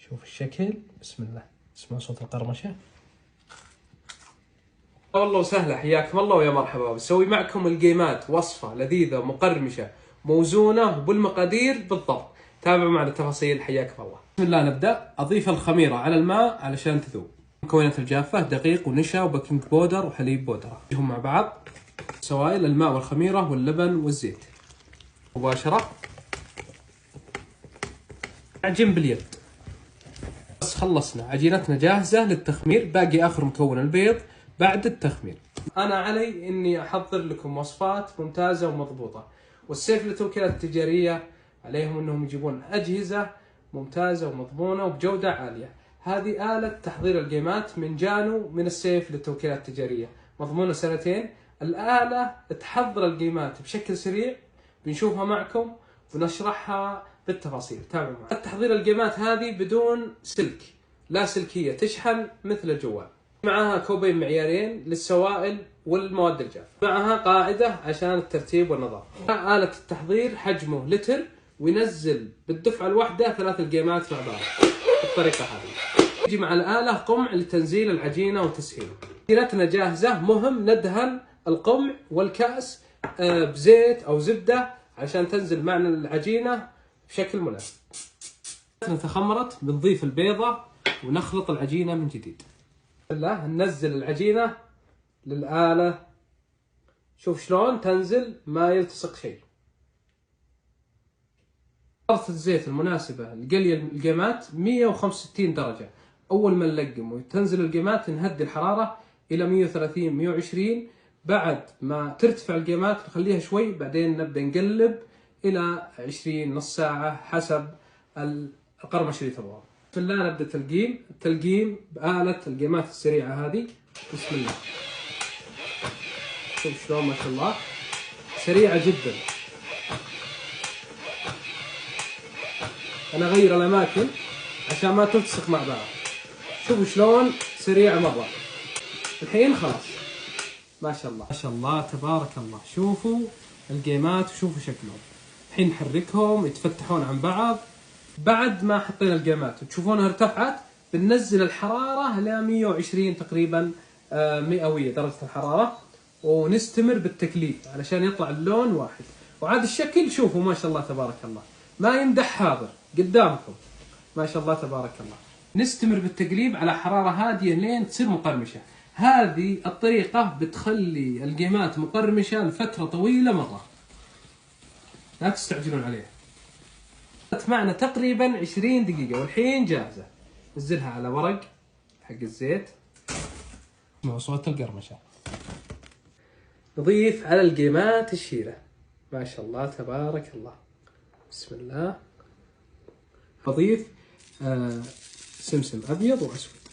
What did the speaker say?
شوف الشكل، بسم الله، اسمع صوت القرمشة. والله وسهلا، حياكم الله ويا مرحبا. بسوي معكم الجيمات، وصفة لذيذة مقرمشة موزونة وبالمقادير بالضبط. تابعوا معنا التفاصيل، حياكم الله. بسم الله نبدأ. أضيف الخميرة على الماء علشان تذوب. مكونات الجافة: دقيق ونشا وبيكنج بودر وحليب بودرة. هم مع بعض سوائل: الماء والخميرة واللبن والزيت. مباشرة عجين باليد. بس خلصنا، عجينتنا جاهزة للتخمير. باقي آخر مكون البيض بعد التخمير. أنا علي إني أحضر لكم وصفات ممتازة ومضبوطة، والسيف للتوكيلات التجارية عليهم إنهم يجيبون أجهزة ممتازة ومضمونة وبجودة عالية. هذه آلة تحضير الجيمات من جانو من السيف للتوكيلات التجارية، مضمونة 2 سنين. الآلة تحضر الجيمات بشكل سريع، بنشوفها معكم ونشرحها بالتفاصيل. تابعوا معي. تحضير الجيمات هذه بدون سلك، لا سلكية، تشحن مثل الجوال. معها كوبين معيارين للسوائل والمواد الجافة. معها قاعدة عشان الترتيب والنظافة. آلة التحضير حجمه لتر، وينزل بالدفعة الواحدة 3 الجيمات مع بعض بالطريقة هذه. يجي مع الآلة قمع لتنزيل العجينة وتسهيله. عجينتنا جاهزة، مهم ندهن القمع والكأس بزيت أو زبدة عشان تنزل معنا العجينة بشكل مناسب. تخمرت، بنضيف البيضة ونخلط العجينة من جديد. ننزل العجينة للآلة، شوف شلون تنزل ما يلتصق شيء. حرارة الزيت المناسبة لقلي الجيمات 165 درجة. أول ما نلقم وتنزل الجيمات نهدي الحرارة إلى 130 120. بعد ما ترتفع الجيمات نخليها شوي، بعدين نبدأ نقلب إلى 20 نص ساعة حسب القرمشة اللي تبغاه. بسم الله نبدأ التلقيم بآلة الجيمات السريعة هذه. بسم الله، شوف شلون ما شاء الله سريعة جدا. أنا أغير الأماكن عشان ما تلتصق مع بعض. شوفوا شلون سريعة مرة. الحين خلاص، ما شاء الله ما شاء الله تبارك الله. شوفوا الجيمات وشوفوا شكلهم. الحين نحركهم يتفتحون عن بعض. بعد ما حطينا الجيمات وتشوفونها ارتفعت، بننزل الحرارة ل 120 تقريبا مئوية درجة الحرارة، ونستمر بالتقليب علشان يطلع اللون واحد. وعاد الشكل شوفوا ما شاء الله تبارك الله، ما يمدح حاضر قدامكم، ما شاء الله تبارك الله. نستمر بالتقليب على حرارة هادية لين تصير مقرمشة. هذه الطريقة بتخلي الجيمات مقرمشة لفترة طويلة مرة، لا تستعجلون عليها. معنا تقريبا 20 دقيقة والحين جاهزة. نزلها على ورق حق الزيت مع صوت القرمشة. نضيف على الجيمات الشيرة، ما شاء الله تبارك الله. بسم الله. بضيف سمسم أبيض وأسود.